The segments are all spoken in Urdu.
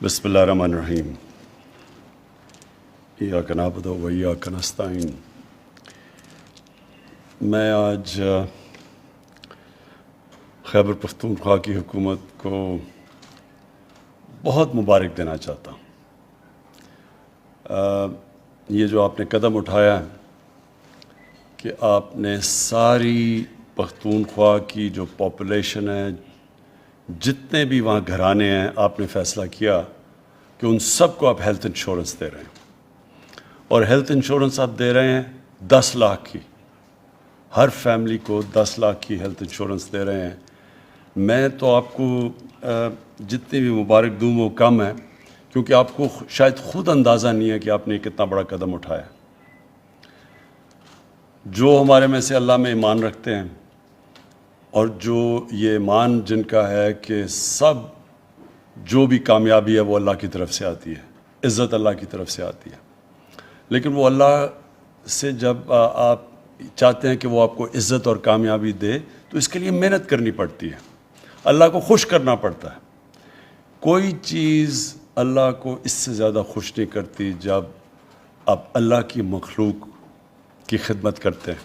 بسم اللہ الرحمن الرحیم ایاک نعبد و ایاک نستعین۔ میں آج خیبر پختونخوا کی حکومت کو بہت مبارک دینا چاہتا ہوں۔ یہ جو آپ نے قدم اٹھایا ہے کہ آپ نے ساری پختونخوا کی جو پاپولیشن ہے، جتنے بھی وہاں گھرانے ہیں، آپ نے فیصلہ کیا کہ ان سب کو آپ ہیلتھ انشورنس دے رہے ہیں، اور ہیلتھ انشورنس آپ دے رہے ہیں 10 لاکھ کی، ہر فیملی کو 10 لاکھ کی ہیلتھ انشورنس دے رہے ہیں۔ میں تو آپ کو جتنی بھی مبارک دوں وہ کم ہے، کیونکہ آپ کو شاید خود اندازہ نہیں ہے کہ آپ نے کتنا بڑا قدم اٹھایا۔ جو ہمارے میں سے اللہ میں ایمان رکھتے ہیں، اور جو یہ ایمان جن کا ہے کہ سب جو بھی کامیابی ہے وہ اللہ کی طرف سے آتی ہے، عزت اللہ کی طرف سے آتی ہے، لیکن وہ اللہ سے جب آپ چاہتے ہیں کہ وہ آپ کو عزت اور کامیابی دے تو اس کے لیے محنت کرنی پڑتی ہے، اللہ کو خوش کرنا پڑتا ہے۔ کوئی چیز اللہ کو اس سے زیادہ خوش نہیں کرتی جب آپ اللہ کی مخلوق کی خدمت کرتے ہیں،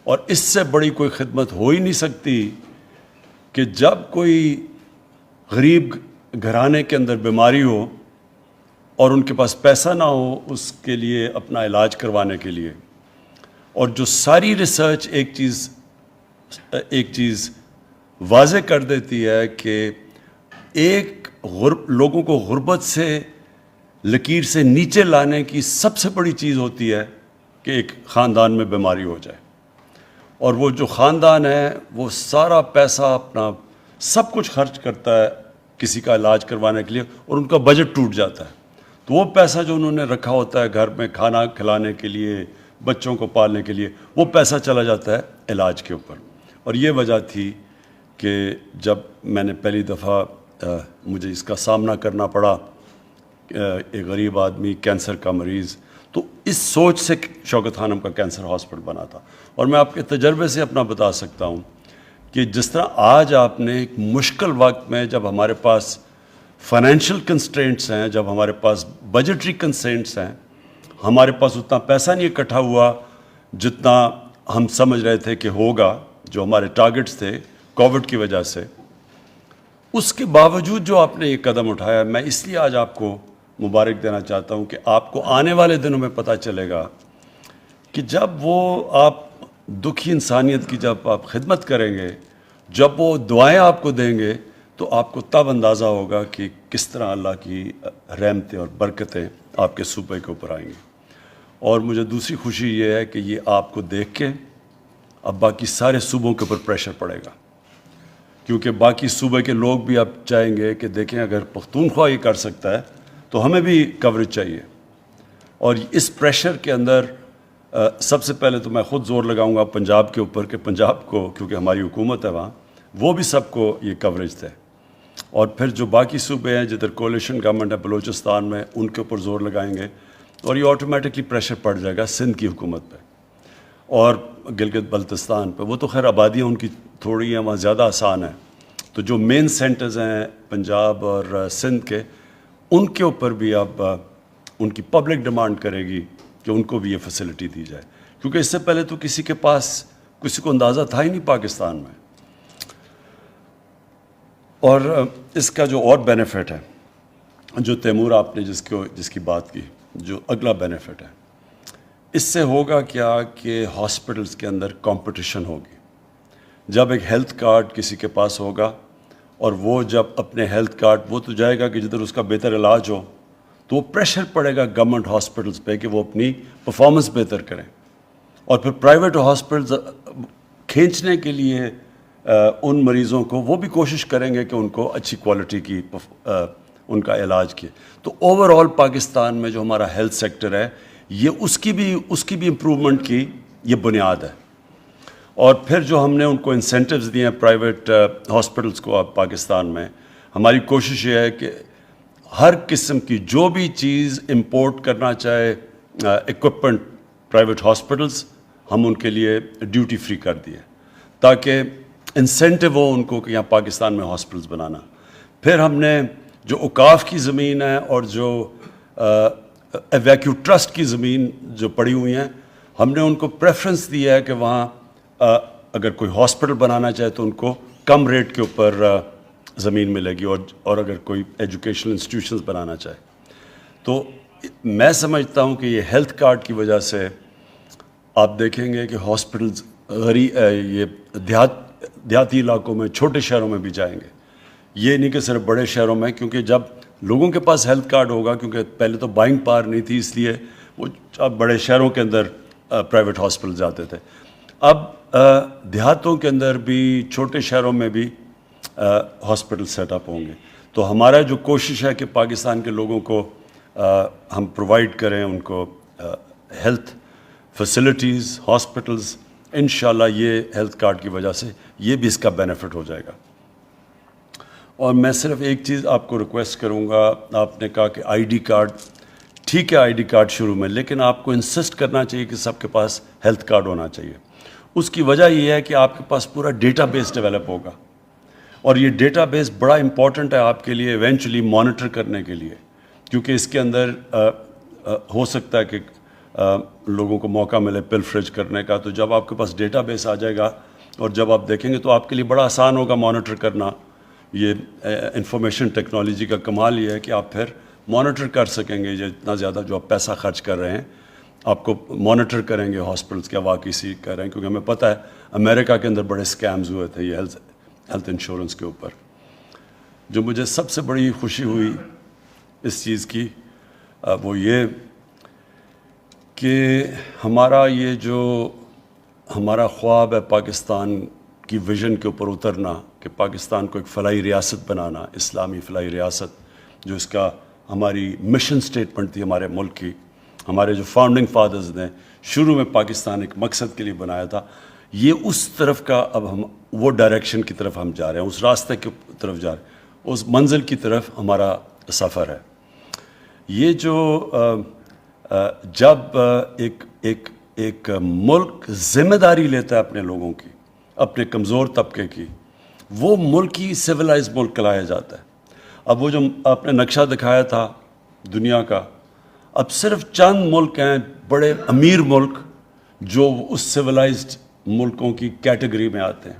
اور اس سے بڑی کوئی خدمت ہو ہی نہیں سکتی کہ جب کوئی غریب گھرانے کے اندر بیماری ہو اور ان کے پاس پیسہ نہ ہو اس کے لیے اپنا علاج کروانے کے لیے، اور جو ساری ریسرچ ایک چیز واضح کر دیتی ہے کہ لوگوں کو غربت سے لکیر سے نیچے لانے کی سب سے بڑی چیز ہوتی ہے کہ ایک خاندان میں بیماری ہو جائے، اور وہ جو خاندان ہے وہ سارا پیسہ اپنا سب کچھ خرچ کرتا ہے کسی کا علاج کروانے کے لیے، اور ان کا بجٹ ٹوٹ جاتا ہے، تو وہ پیسہ جو انہوں نے رکھا ہوتا ہے گھر میں کھانا کھلانے کے لیے، بچوں کو پالنے کے لیے، وہ پیسہ چلا جاتا ہے علاج کے اوپر۔ اور یہ وجہ تھی کہ جب میں نے پہلی دفعہ مجھے اس کا سامنا کرنا پڑا، ایک غریب آدمی کینسر کا مریض، تو اس سوچ سے شوکت خانم کا کینسر ہاسپٹل بنا تھا۔ اور میں آپ کے تجربے سے اپنا بتا سکتا ہوں کہ جس طرح آج آپ نے ایک مشکل وقت میں، جب ہمارے پاس فائنینشیل کنسٹرینٹس ہیں، جب ہمارے پاس بجٹری کنسٹرینٹس ہیں، ہمارے پاس اتنا پیسہ نہیں اکٹھا ہوا جتنا ہم سمجھ رہے تھے کہ ہوگا، جو ہمارے ٹارگٹس تھے کووڈ کی وجہ سے، اس کے باوجود جو آپ نے یہ قدم اٹھایا، میں اس لیے آج آپ کو مبارک دینا چاہتا ہوں کہ آپ کو آنے والے دنوں میں پتہ چلے گا کہ جب وہ آپ دکھی انسانیت کی جب آپ خدمت کریں گے، جب وہ دعائیں آپ کو دیں گے، تو آپ کو تب اندازہ ہوگا کہ کس طرح اللہ کی رحمتیں اور برکتیں آپ کے صوبے کے اوپر آئیں گی۔ اور مجھے دوسری خوشی یہ ہے کہ یہ آپ کو دیکھ کے اب باقی سارے صوبوں کے اوپر پریشر پڑے گا، کیونکہ باقی صوبے کے لوگ بھی اب چاہیں گے کہ دیکھیں اگر پختونخوا یہ کر سکتا ہے تو ہمیں بھی کوریج چاہیے۔ اور اس پریشر کے اندر سب سے پہلے تو میں خود زور لگاؤں گا پنجاب کے اوپر کہ پنجاب کو، کیونکہ ہماری حکومت ہے وہاں، وہ بھی سب کو یہ کوریج دے، اور پھر جو باقی صوبے ہیں جدھر کولیشن گورنمنٹ ہے بلوچستان میں، ان کے اوپر زور لگائیں گے، اور یہ آٹومیٹکلی پریشر پڑ جائے گا سندھ کی حکومت پہ اور گلگت بلتستان پہ۔ وہ تو خیر آبادیاں ان کی تھوڑی ہیں، وہاں زیادہ آسان ہے، تو جو مین سینٹرز ہیں پنجاب اور سندھ کے، ان کے اوپر بھی اب ان کی پبلک ڈیمانڈ کرے گی کہ ان کو بھی یہ فیسلٹی دی جائے، کیونکہ اس سے پہلے تو کسی کے پاس کسی کو اندازہ تھا ہی نہیں پاکستان میں۔ اور اس کا جو اور بینیفٹ ہے، جو تیمور آپ نے جس کی بات کی، جو اگلا بینیفٹ ہے، اس سے ہوگا کیا کہ ہاسپٹلس کے اندر کمپٹیشن ہوگی۔ جب ایک ہیلتھ کارڈ کسی کے پاس ہوگا، اور وہ جب اپنے ہیلتھ کارڈ، وہ تو جائے گا کہ جدھر اس کا بہتر علاج ہو، تو وہ پریشر پڑے گا گورنمنٹ ہاسپٹلس پہ کہ وہ اپنی پرفارمنس بہتر کریں، اور پھر پرائیویٹ ہاسپٹلز کھینچنے کے لیے ان مریضوں کو وہ بھی کوشش کریں گے کہ ان کو اچھی کوالٹی کی ان کا علاج کیے۔ تو اوور آل پاکستان میں جو ہمارا ہیلتھ سیکٹر ہے، یہ اس کی بھی امپرومنٹ کی یہ بنیاد ہے۔ اور پھر جو ہم نے ان کو انسینٹیوز دیے ہیں پرائیویٹ ہاسپٹلس کو، اب پاکستان میں ہماری کوشش یہ ہے کہ ہر قسم کی جو بھی چیز امپورٹ کرنا چاہے اکوپمنٹ پرائیویٹ ہاسپٹلس، ہم ان کے لیے ڈیوٹی فری کر دیے تاکہ انسینٹیو ہو ان کو کہ یہاں پاکستان میں ہاسپٹلس بنانا۔ پھر ہم نے جو اوقاف کی زمین ہے اور جو ایویکیو ٹرسٹ کی زمین جو پڑی ہوئی ہیں، ہم نے ان کو پریفرنس دیا ہے کہ وہاں اگر کوئی ہاسپٹل بنانا چاہے تو ان کو کم ریٹ کے اوپر زمین ملے گی، اور اگر کوئی ایجوکیشنل انسٹیٹیوشنز بنانا چاہے تو میں سمجھتا ہوں کہ یہ ہیلتھ کارڈ کی وجہ سے آپ دیکھیں گے کہ ہاسپٹلز یہ دیہاتی علاقوں میں، چھوٹے شہروں میں بھی جائیں گے، یہ نہیں کہ صرف بڑے شہروں میں، کیونکہ جب لوگوں کے پاس ہیلتھ کارڈ ہوگا، کیونکہ پہلے تو بائنگ پاور نہیں تھی، اس لیے وہ اب بڑے شہروں کے اندر پرائیویٹ ہاسپٹل جاتے تھے، اب دیہاتوں کے اندر بھی، چھوٹے شہروں میں بھی ہاسپٹل سیٹ اپ ہوں گے۔ تو ہمارا جو کوشش ہے کہ پاکستان کے لوگوں کو ہم پرووائڈ کریں ان کو ہیلتھ فیسلٹیز، ہاسپٹلز، انشاءاللہ یہ ہیلتھ کارڈ کی وجہ سے یہ بھی اس کا بینیفٹ ہو جائے گا۔ اور میں صرف ایک چیز آپ کو ریکویسٹ کروں گا، آپ نے کہا کہ آئی ڈی کارڈ، ٹھیک ہے آئی ڈی کارڈ شروع میں، لیکن آپ کو انسسٹ کرنا چاہیے کہ سب کے پاس ہیلتھ کارڈ ہونا چاہیے۔ اس کی وجہ یہ ہے کہ آپ کے پاس پورا ڈیٹا بیس ڈیولپ ہوگا، اور یہ ڈیٹا بیس بڑا امپورٹنٹ ہے آپ کے لیے ایونچولی مانیٹر کرنے کے لیے، کیونکہ اس کے اندر ہو سکتا ہے کہ لوگوں کو موقع ملے پلفریج کرنے کا، تو جب آپ کے پاس ڈیٹا بیس آ جائے گا اور جب آپ دیکھیں گے تو آپ کے لیے بڑا آسان ہوگا مانیٹر کرنا۔ یہ انفارمیشن ٹیکنالوجی کا کمال یہ ہے کہ آپ پھر مانیٹر کر سکیں گے، اتنا زیادہ جو آپ پیسہ خرچ کر رہے ہیں آپ کو مانیٹر کریں گے ہاسپٹلس کیا واقعی سی کر رہے ہیں، کیونکہ ہمیں پتہ ہے امریکہ کے اندر بڑے اسکیمز ہوئے تھے یہ ہیلتھ انشورنس کے اوپر۔ جو مجھے سب سے بڑی خوشی ہوئی اس چیز کی وہ یہ کہ ہمارا خواب ہے پاکستان کی ویژن کے اوپر اترنا، کہ پاکستان کو ایک فلاحی ریاست بنانا، اسلامی فلاحی ریاست، جو اس کا ہماری مشن سٹیٹمنٹ تھی ہمارے ملک کی۔ ہمارے جو فاؤنڈنگ فادرز نے شروع میں پاکستان ایک مقصد کے لیے بنایا تھا، یہ اس طرف کا اب ہم وہ ڈائریکشن کی طرف ہم جا رہے ہیں، اس راستے کی طرف جا رہے ہیں، اس منزل کی طرف ہمارا سفر ہے۔ یہ جو جب ایک ملک ذمہ داری لیتا ہے اپنے لوگوں کی، اپنے کمزور طبقے کی، وہ ملک ہی سویلائز ملک کہلایا جاتا ہے۔ اب وہ جو آپ نے نقشہ دکھایا تھا دنیا کا، اب صرف چند ملک ہیں بڑے امیر ملک جو اس سویلائزڈ ملکوں کی کیٹیگری میں آتے ہیں،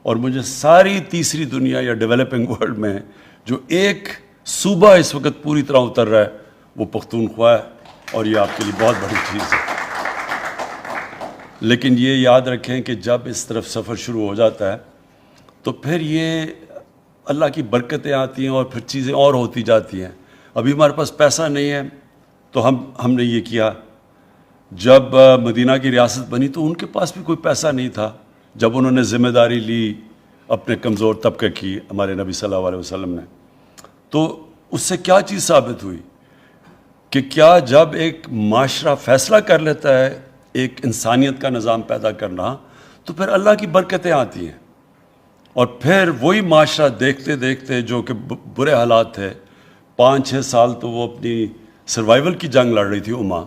اور مجھے ساری تیسری دنیا یا ڈیولپنگ ورلڈ میں جو ایک صوبہ اس وقت پوری طرح اتر رہا ہے وہ پختونخوا ہے، اور یہ آپ کے لیے بہت بڑی چیز ہے۔ لیکن یہ یاد رکھیں کہ جب اس طرف سفر شروع ہو جاتا ہے تو پھر یہ اللہ کی برکتیں آتی ہیں اور پھر چیزیں اور ہوتی جاتی ہیں۔ ابھی ہمارے پاس پیسہ نہیں ہے تو ہم نے یہ کیا، جب مدینہ کی ریاست بنی تو ان کے پاس بھی کوئی پیسہ نہیں تھا، جب انہوں نے ذمہ داری لی اپنے کمزور طبقے کی، ہمارے نبی صلی اللہ علیہ وسلم نے، تو اس سے کیا چیز ثابت ہوئی کہ کیا جب ایک معاشرہ فیصلہ کر لیتا ہے ایک انسانیت کا نظام پیدا کرنا تو پھر اللہ کی برکتیں آتی ہیں، اور پھر وہی معاشرہ دیکھتے دیکھتے جو کہ برے حالات تھے، 5-6 سال تو وہ اپنی سروائیول کی جنگ لڑ رہی تھی امہ،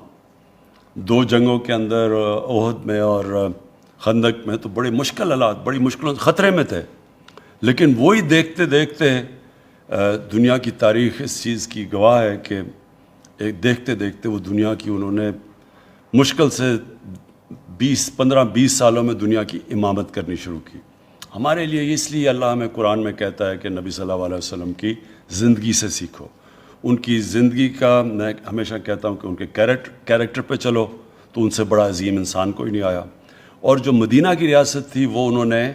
2 جنگوں کے اندر احد میں اور خندق میں، تو بڑے مشکل حالات، بڑی مشکلوں خطرے میں تھے، لیکن وہی دیکھتے دیکھتے دنیا کی تاریخ اس چیز کی گواہ ہے کہ ایک دیکھتے دیکھتے وہ دنیا کی انہوں نے مشکل سے 15-20 سالوں میں دنیا کی امامت کرنی شروع کی۔ ہمارے لیے اس لیے اللہ ہمیں قرآن میں کہتا ہے کہ نبی صلی اللہ علیہ وسلم کی زندگی سے سیکھو، ان کی زندگی کا، میں ہمیشہ کہتا ہوں کہ ان کے کیریکٹر پہ چلو تو ان سے بڑا عظیم انسان کوئی نہیں آیا۔ اور جو مدینہ کی ریاست تھی وہ انہوں نے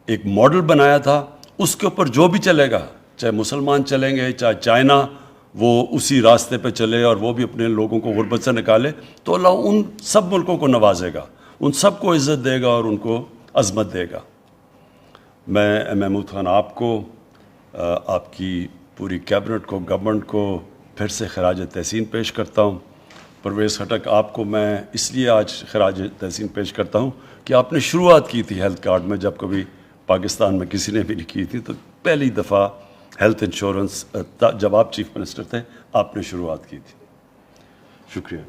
ایک ماڈل بنایا تھا، اس کے اوپر جو بھی چلے گا، چاہے مسلمان چلیں گے، چاہے چائنا، وہ اسی راستے پہ چلے اور وہ بھی اپنے لوگوں کو غربت سے نکالے، تو اللہ ان سب ملکوں کو نوازے گا، ان سب کو عزت دے گا اور ان کو عظمت دے گا۔ میں محمود خان آپ کو، آپ کی پوری کیبنٹ کو، گورنمنٹ کو پھر سے خراج تحسین پیش کرتا ہوں۔ پرویز خٹک آپ کو میں اس لیے آج خراج تحسین پیش کرتا ہوں کہ آپ نے شروعات کی تھی ہیلتھ کارڈ میں، جب کبھی پاکستان میں کسی نے بھی نہیں کی تھی، تو پہلی دفعہ ہیلتھ انشورنس جب آپ چیف منسٹر تھے آپ نے شروعات کی تھی۔ شکریہ۔